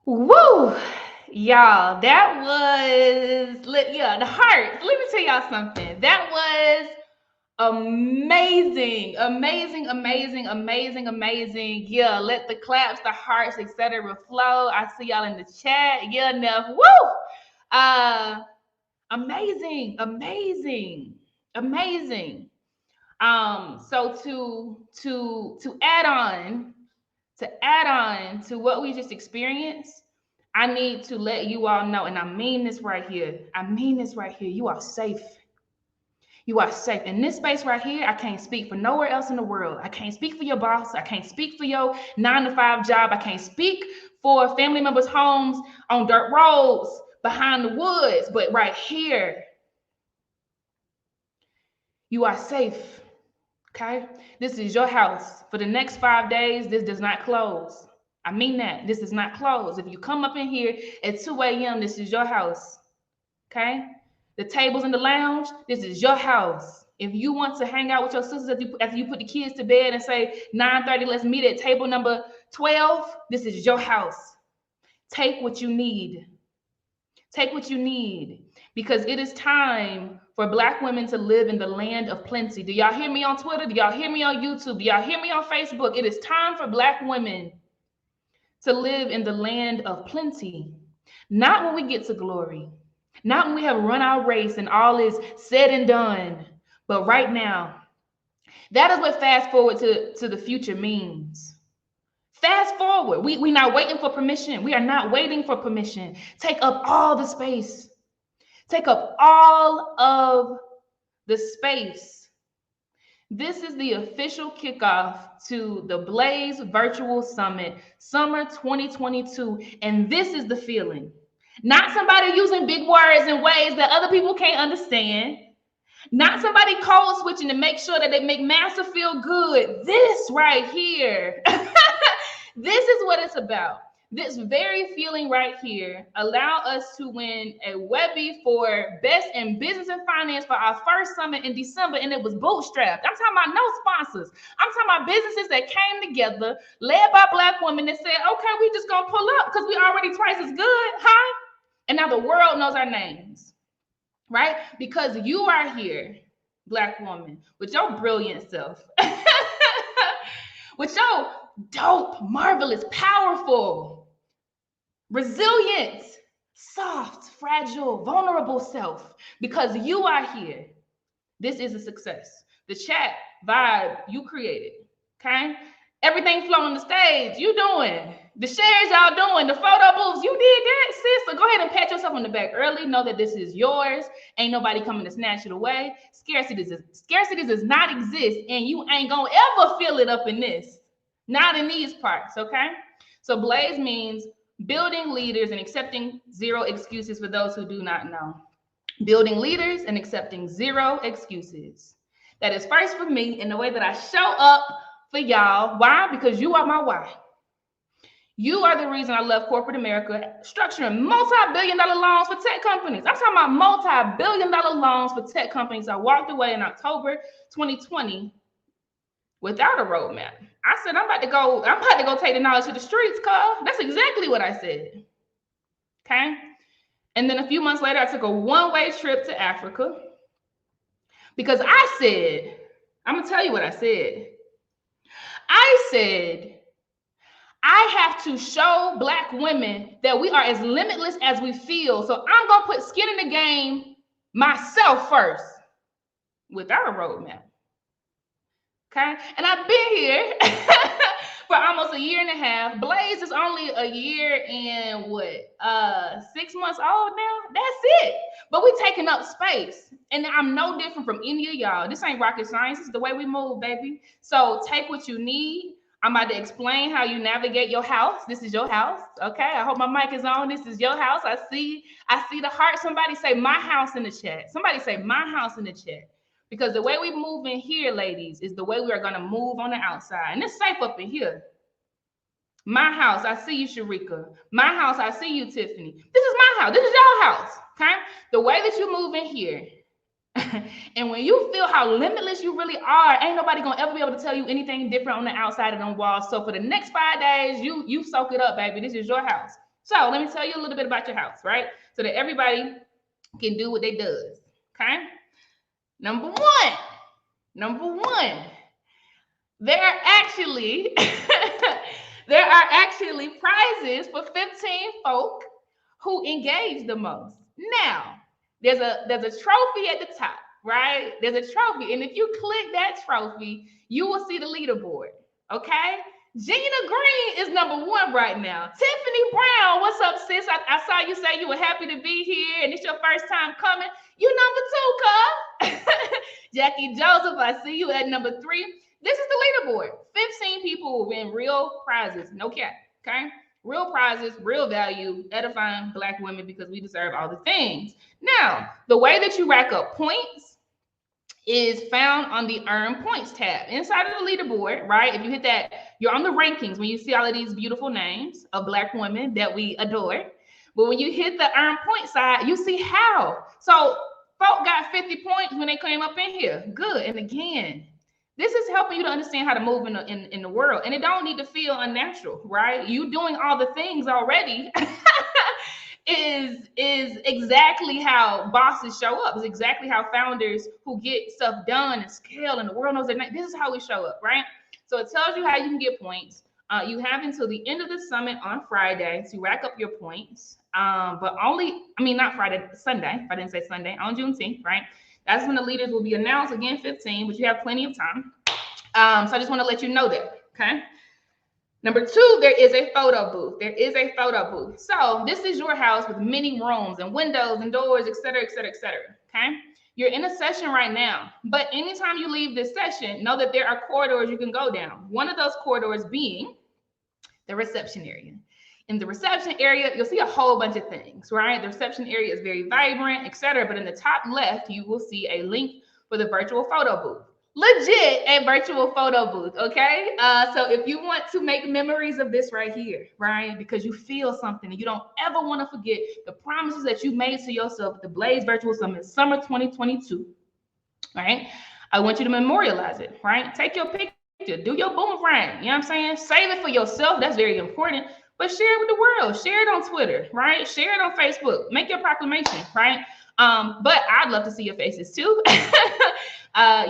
Woo! Y'all, that was, yeah, the heart. Let me tell y'all something. That was amazing, amazing, amazing, amazing, amazing. Yeah, let the claps, the hearts, etc. flow. I see y'all in the chat. Yeah, Neff. Woo! Uh, amazing, amazing, amazing. So to add on to what we just experienced, I need to let you all know, and I mean this right here. I mean this right here. You are safe. You are safe. In this space right here, I can't speak for nowhere else in the world. I can't speak for your boss. I can't speak for your 9 to 5 job. I can't speak for family members' homes on dirt roads behind the woods. But right here, you are safe. Okay? This is your house. For the next 5 days, this does not close. I mean that. This does not close. If you come up in here at 2 a.m., this is your house. Okay? The tables in the lounge, this is your house. If you want to hang out with your sisters after you put the kids to bed and say 9:30, let's meet at table number 12, this is your house. Take what you need. Take what you need, because it is time for Black women to live in the land of plenty. Do y'all hear me on Twitter? Do y'all hear me on YouTube? Do y'all hear me on Facebook? It is time for Black women to live in the land of plenty. Not when we get to glory, not when we have run our race and all is said and done, but right now. That is what fast forward to the future means. Fast forward. We're not waiting for permission. We are not waiting for permission. Take up all the space. Take up all of the space. This is the official kickoff to the Blaze Virtual Summit, Summer 2022. And this is the feeling. Not somebody using big words in ways that other people can't understand. Not somebody code switching to make sure that they make Master feel good. This right here. This is what it's about. This very feeling right here allow us to win a Webby for Best in Business and Finance for our first summit in December, and it was bootstrapped. I'm talking about no sponsors. I'm talking about businesses that came together, led by Black women that said, okay, we just gonna pull up because we already twice as good, huh? And now the world knows our names, right? Because you are here, Black woman, with your brilliant self, with your dope, marvelous, powerful, resilient, soft, fragile, vulnerable self. Because you are here, this is a success. The chat vibe you created, okay? Everything flowing the stage, you doing. The shares y'all doing, the photo booths, you did that, sis. So go ahead and pat yourself on the back early. Know that this is yours. Ain't nobody coming to snatch it away. Scarcity does not exist, and you ain't gonna ever feel it up in this. Not in these parts, okay? So Blaze means building leaders and accepting zero excuses for those who do not know. Building leaders and accepting zero excuses. That is first for me in the way that I show up for y'all. Why? Because you are my why. You are the reason I love corporate America, structuring multi-billion-dollar loans for tech companies. I'm talking about multi-billion-dollar loans for tech companies. I walked away in October 2020 without a roadmap. I said, I'm about to go take the knowledge to the streets, cuz. That's exactly what I said. Okay. And then a few months later, I took a one-way trip to Africa because I said, I'm gonna tell you what I said. I said, I have to show Black women that we are as limitless as we feel. So I'm gonna put skin in the game myself first without a roadmap. Okay, and I've been here for almost a year and a half. Blaze is only a year and 6 months old now. That's it. But we taking up space, and I'm no different from any of y'all. This ain't rocket science. It's the way we move, baby. So take what you need. I'm about to explain how you navigate your house. This is your house. Okay, I hope my mic is on. This is your house. I see the heart. Somebody say my house in the chat. Somebody say my house in the chat. Because the way we move in here, ladies, is the way we are going to move on the outside. And it's safe up in here. My house, I see you, Sharika. My house, I see you, Tiffany. This is my house. This is your house, okay? The way that you move in here, and when you feel how limitless you really are, ain't nobody going to ever be able to tell you anything different on the outside of them walls. So for the next 5 days, you soak it up, baby. This is your house. So let me tell you a little bit about your house, right? So that everybody can do what they does. Okay. Number one, there are actually there are actually prizes for 15 folk who engage the most. Now, there's a trophy at the top, right? There's a trophy, and if you click that trophy, you will see the leaderboard. Okay. Gina Green is number one right now. Tiffany Brown, what's up, sis? I saw you say you were happy to be here, and it's your first time coming. You number two, cuz. Jackie Joseph, I see you at number 3. This is the leaderboard. 15 people will win real prizes. No cap. Okay. Real prizes, real value, edifying Black women because we deserve all the things. Now, the way that you rack up points is found on the Earn Points tab inside of the leaderboard, right? If you hit that, you're on the rankings when you see all of these beautiful names of Black women that we adore. But when you hit the Earn Point side, you see how. So folk got 50 points when they came up in here. Good. And again, this is helping you to understand how to move in the world. And it don't need to feel unnatural, right? You doing all the things already is exactly how bosses show up. It's exactly how founders who get stuff done and scale and the world knows their name. This is how we show up, right? So it tells you how you can get points. You have until the end of the summit on Friday to rack up your points. But not Friday, Sunday. If I didn't say Sunday, on Juneteenth, right? That's when the leaders will be announced, again, 15, but you have plenty of time. So I just want to let you know that, okay? Number 2, there is a photo booth. There is a photo booth. So this is your house with many rooms and windows and doors, et cetera, et cetera, et cetera, okay? You're in a session right now, but anytime you leave this session, know that there are corridors you can go down. One of those corridors being the reception area. In the reception area, you'll see a whole bunch of things, right? The reception area is very vibrant, et cetera, but in the top left, you will see a link for the virtual photo booth. Legit a virtual photo booth, okay? So if you want to make memories of this right here, right? Because you feel something and you don't ever want to forget the promises that you made to yourself at the Blaze Virtual Summit Summer 2022, right? I want you to memorialize it, right? Take your picture, do your boomerang, you know what I'm saying? Save it for yourself, that's very important, but share it with the world, share it on Twitter, right? Share it on Facebook, make your proclamation, right? But I'd love to see your faces too.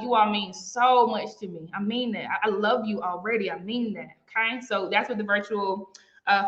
You all mean so much to me. I mean that. I love you already. I mean that. Okay. So that's what the virtual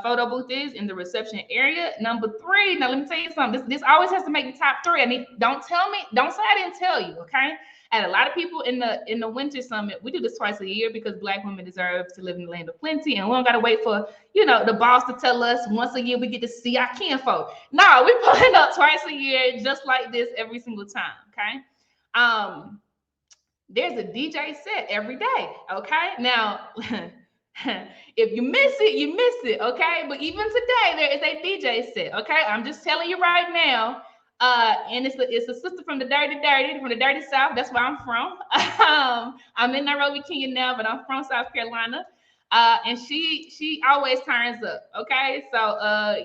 photo booth is in the reception area. Number 3. Now let me tell you something. This always has to make the top 3. Don't say I didn't tell you. Okay. And a lot of people in the winter summit, we do this twice a year because Black women deserve to live in the land of plenty, and we don't gotta wait for the boss to tell us once a year we get to see our kinfolk. No, we pulling up twice a year, just like this every single time. Okay. There's a DJ set every day. Okay. Now, if you miss it, you miss it. Okay. But even today, there is a DJ set. Okay. I'm just telling you right now. And it's a sister from the dirty South. That's where I'm from. I'm in Nairobi, Kenya now, but I'm from South Carolina. And she always turns up. Okay. So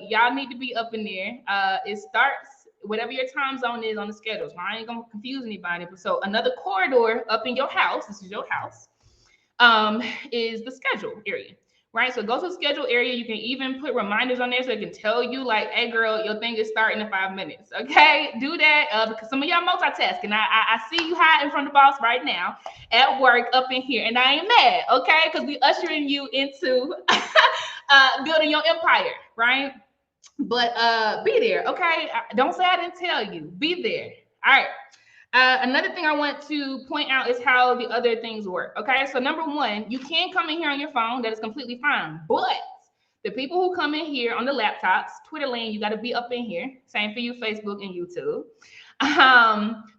y'all need to be up in there. It starts whatever your time zone is on the schedule. So I ain't gonna confuse anybody. But so another corridor up in your house, this is your house, is the schedule area, right? So go to the schedule area. You can even put reminders on there so it can tell you like, hey girl, your thing is starting in 5 minutes. Okay, do that because some of y'all multitasking. I see you hiding from the boss right now at work up in here, and I ain't mad, okay? Because we ushering you into building your empire, right? But be there, okay? Don't say I didn't tell you. Be there. All right. Another thing I want to point out is how the other things work. Okay, so number 1, you can come in here on your phone. That is completely fine. But the people who come in here on the laptops, Twitter land, you got to be up in here. Same for you, Facebook and YouTube.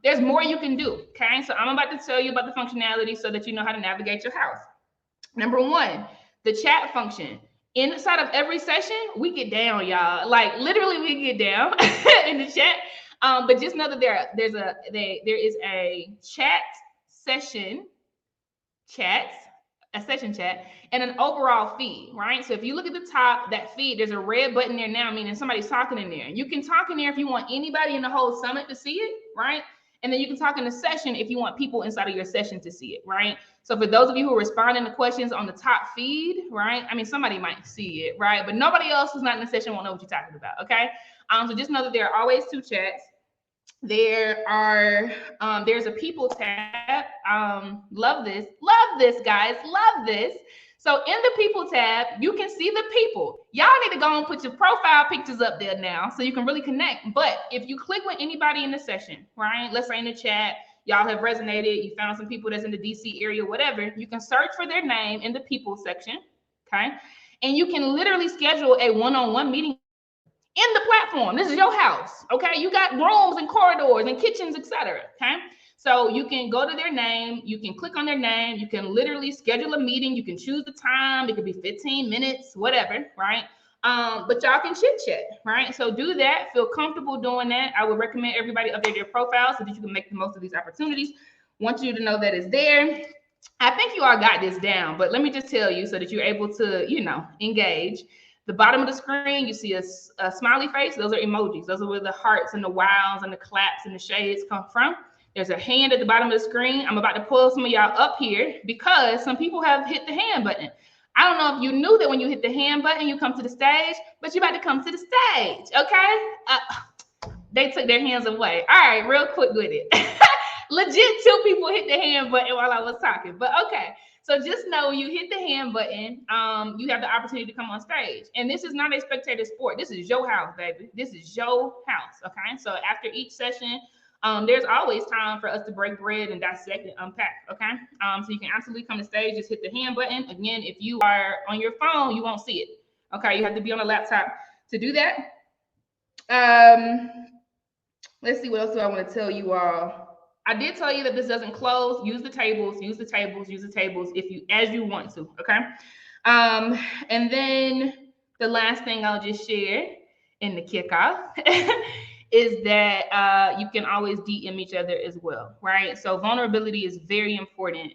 There's more you can do. Okay, so I'm about to tell you about the functionality so that you know how to navigate your house. Number 1, the chat function. Inside of every session, we get down, y'all. Like literally, we get down in the chat. But just know that there is a session chat, and an overall feed, right? So if you look at the top, that feed, there's a red button there now, meaning somebody's talking in there. You can talk in there if you want anybody in the whole summit to see it, right? And then you can talk in the session if you want people inside of your session to see it, right? So for those of you who are responding to questions on the top feed, right? I mean, somebody might see it, right? But nobody else who's not in the session won't know what you're talking about, okay? So just know that there are always two chats. There are, there's a people tab. Love this, guys, love this. So in the people tab, you can see the people. Y'all need to go and put your profile pictures up there now so you can really connect. But if you click with anybody in the session, right? Let's say in the chat, y'all have resonated, you found some people that's in the DC area, whatever, you can search for their name in the people section, okay? And you can literally schedule a one-on-one meeting in the platform. This is your house, okay? You got rooms and corridors and kitchens, etc. Okay, so you can go to their name, you can click on their name, you can literally schedule a meeting, you can choose the time, it could be 15 minutes, whatever, right? But y'all can chit chat, right? So do that, feel comfortable doing that. I would recommend everybody update their profile so that you can make the most of these opportunities. Want you to know that it's there. I think you all got this down, but let me just tell you so that you're able to, engage. The bottom of the screen, you see a smiley face. Those are emojis. Those are where the hearts and the wows and the claps and the shades come from. There's a hand at the bottom of the screen. I'm about to pull some of y'all up here because some people have hit the hand button. I don't know if you knew that when you hit the hand button, you come to the stage, but you're about to come to the stage, okay? They took their hands away. All right, real quick with it. Legit, 2 people hit the hand button while I was talking, but okay. So just know you hit the hand button, you have the opportunity to come on stage. And this is not a spectator sport. This is your house, baby. This is your house, okay? So after each session, there's always time for us to break bread and dissect and unpack, okay? So you can absolutely come to stage, just hit the hand button. Again, if you are on your phone, you won't see it, okay? You have to be on a laptop to do that. Let's see, what else do I want to tell you all? I did tell you that this doesn't close. Use the tables if you, as you want to, okay? And then the last thing I'll just share in the kickoff is that you can always DM each other as well, right? So vulnerability is very important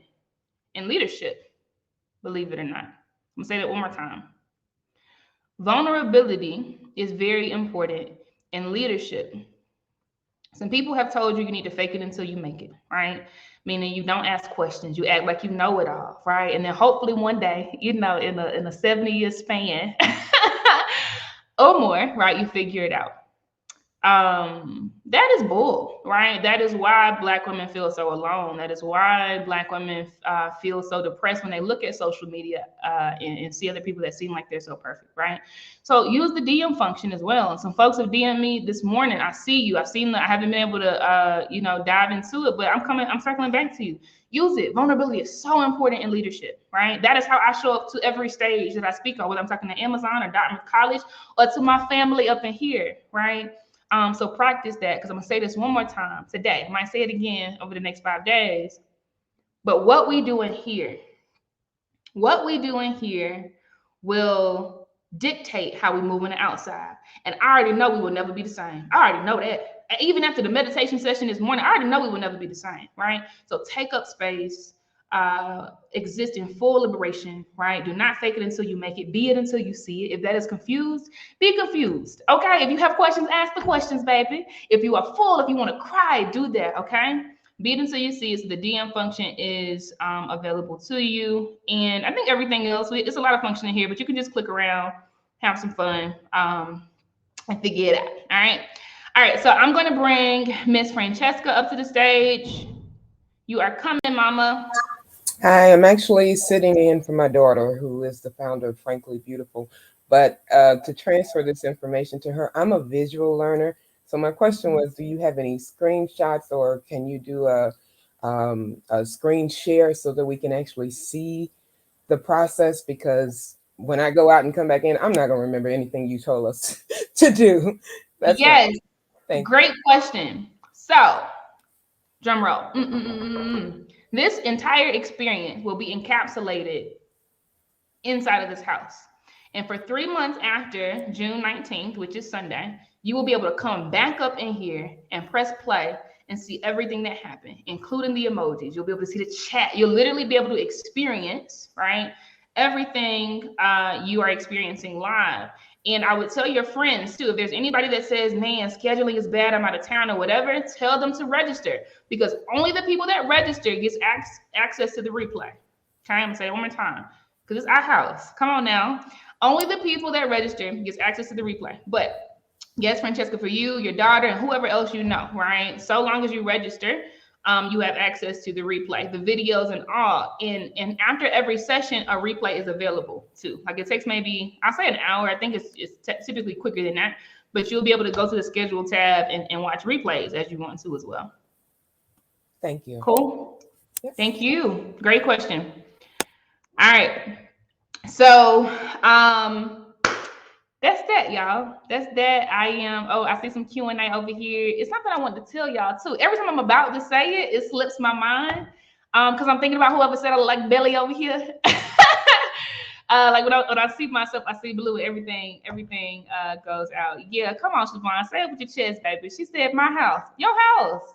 in leadership, believe it or not. I'm gonna say that one more time. Vulnerability is very important in leadership. Some people have told you need to fake it until you make it, right? Meaning you don't ask questions, you act like you know it all, right? And then hopefully one day, in a 70-year span or more, right, you figure it out. That is bull, right? That is why Black women feel so alone. That is why Black women feel so depressed when they look at social media and see other people that seem like they're so perfect, right? So use the DM function as well. And some folks have DM'd me this morning. I see you. I haven't been able to, dive into it, but I'm circling back to you. Use it. Vulnerability is so important in leadership, right? That is how I show up to every stage that I speak on, whether I'm talking to Amazon or Dartmouth College or to my family up in here, right? So practice that, because I'm gonna say this one more time today. I might say it again over the next 5 days. But what we do in here will dictate how we move on the outside. And I already know we will never be the same. I already know that. Even after the meditation session this morning, I already know we will never be the same, right? So take up space, exist in full liberation, right? Do not fake it until you make it. Be it until you see it. If that is confused, be confused, okay? If you have questions, ask the questions, baby. If you are full, if you want to cry, do that, okay? Be it until you see it. So the DM function is available to you. And I think everything else, it's a lot of function in here, but you can just click around, have some fun, and figure it out, all right? All right, so I'm going to bring Miss Francesca up to the stage. You are coming, mama. Hi, I'm actually sitting in for my daughter, who is the founder of Frankly Beautiful. But to transfer this information to her, I'm a visual learner. So my question was, do you have any screenshots, or can you do a screen share so that we can actually see the process? Because when I go out and come back in, I'm not going to remember anything you told us to do. That's yes, great question. So, drum roll. This entire experience will be encapsulated inside of this house. And for 3 months after June 19th, which is Sunday, you will be able to come back up in here and press play and see everything that happened, including the emojis. You'll be able to see the chat. You'll literally be able to experience, right, everything you are experiencing live. And I would tell your friends too, if there's anybody that says, man, scheduling is bad, I'm out of town or whatever, tell them to register, because only the people that register gets access to the replay. Okay, I'm gonna say it one more time, because it's our house. Come on now. Only the people that register gets access to the replay. But yes, Francesca, for you, your daughter, and whoever else you know, right? So long as you register, you have access to the replay, the videos and all. And after every session, a replay is available too. Like it takes maybe, I'll say an hour. I think it's typically quicker than that, but you'll be able to go to the schedule tab and watch replays as you want to as well. Thank you. Cool. Yes. Thank you. Great question. All right. So, that's that, y'all. That's that. I am. Oh, I see some Q&A over here. It's something I want to tell y'all too. Every time I'm about to say it, it slips my mind. Because I'm thinking about whoever said I like belly over here. Like when I see myself, I see blue. Everything goes out. Yeah, come on, Siobhan, say it with your chest, baby. She said, "My house, your house."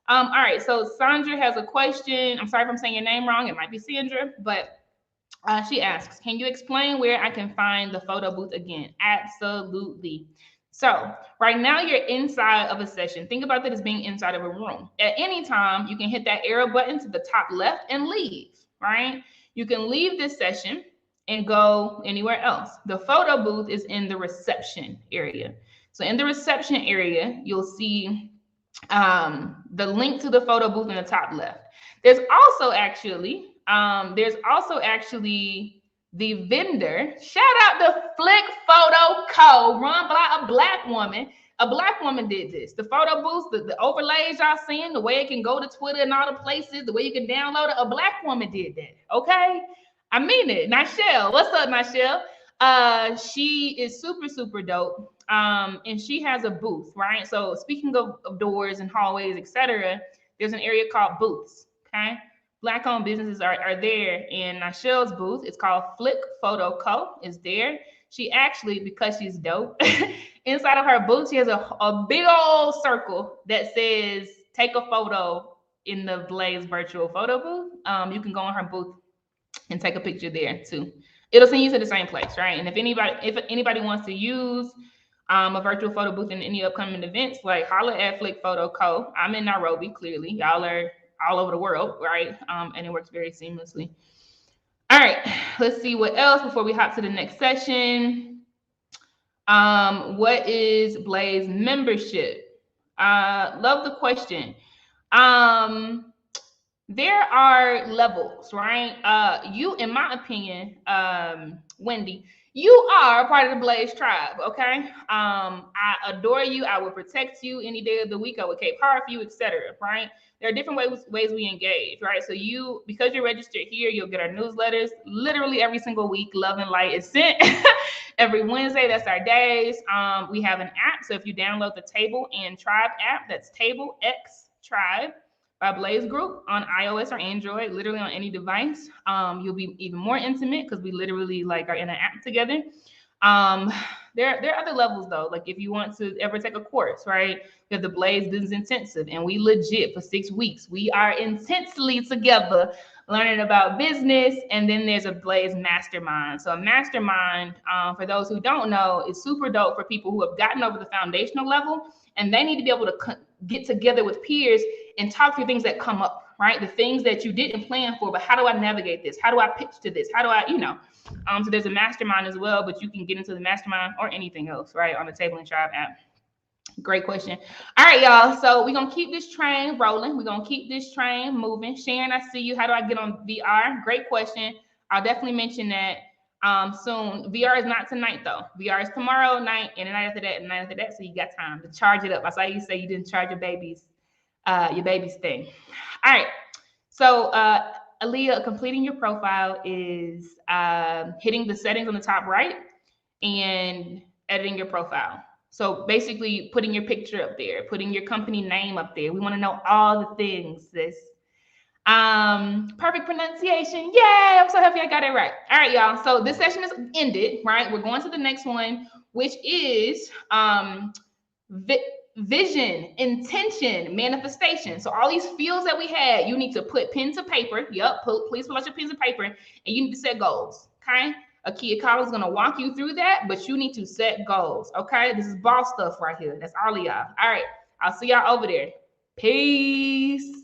All right. So Sandra has a question. I'm sorry if I'm saying your name wrong. It might be Sandra, but. She asks, can you explain where I can find the photo booth again? Absolutely. So right now you're inside of a session. Think about that as being inside of a room. At any time, you can hit that arrow button to the top left and leave, right? You can leave this session and go anywhere else. The photo booth is in the reception area. So in the reception area, you'll see the link to the photo booth in the top left. There's also actually the vendor. Shout out to Flick Photo Co. Run by a black woman. A black woman did this. The photo booths, the overlays y'all seeing, the way it can go to Twitter and all the places, the way you can download it. A black woman did that. Okay, I mean it. Nichelle, what's up, Nichelle? She is super, super dope. And she has a booth, right? So speaking of doors and hallways, etc., there's an area called booths. Okay. Black-owned businesses are there, and Nichelle's booth, it's called Flick Photo Co. is there. She actually, because she's dope, inside of her booth, she has a big old circle that says, take a photo in the Blaze virtual photo booth. You can go on her booth and take a picture there too. It'll send you to the same place, right? And if anybody wants to use a virtual photo booth in any upcoming events, like holla at Flick Photo Co. I'm in Nairobi, clearly. Y'all are all over the world, right? And it works very seamlessly. All right, let's see what else before we hop to the next session. What is Blaze membership? Love the question. There are levels, right? You, in my opinion, Wendy, you are a part of the Blaze tribe, okay? I adore you. I will protect you any day of the week. I will cape hard for you, etc., right? There are different ways we engage, right? So you, because you're registered here, you'll get our newsletters literally every single week. Love and Light is sent every Wednesday. That's our days. We have an app. So if you download the Table and Tribe app, that's Table X Tribe by Blaze Group on iOS or Android, literally on any device. You'll be even more intimate because we literally like are in an app together. There are other levels though. Like if you want to ever take a course, right? We have the Blaze Business Intensive, and we legit for 6 weeks. We are intensely together learning about business. And then there's a Blaze Mastermind. So a mastermind, for those who don't know, is super dope for people who have gotten over the foundational level, and they need to be able to get together with peers and talk through things that come up, right? The things that you didn't plan for, but how do I navigate this? How do I pitch to this? How do I, so there's a mastermind as well, but you can get into the mastermind or anything else, right? On the Table and Tribe app. Great question. All right, y'all. So we're going to keep this train rolling. We're going to keep this train moving. Sharon, I see you. How do I get on VR? Great question. I'll definitely mention that soon. VR is not tonight, though. VR is tomorrow night and the night after that and the night after that. So you got time to charge it up. I saw you say you didn't charge your baby's thing. All right. So Aaliyah, completing your profile is hitting the settings on the top right and editing your profile. So basically putting your picture up there, putting your company name up there. We want to know all the things, sis. Perfect pronunciation. Yay, I'm so happy I got it right. All right, y'all. So this session is ended, right? We're going to the next one, which is vision, intention, manifestation. So all these fields that we had, you need to put pen to paper. Yep, please pull out your pens and paper, and you need to set goals. Okay. Akia Collins is going to walk you through that, but you need to set goals. Okay. This is boss stuff right here. That's all of y'all. All right. I'll see y'all over there. Peace.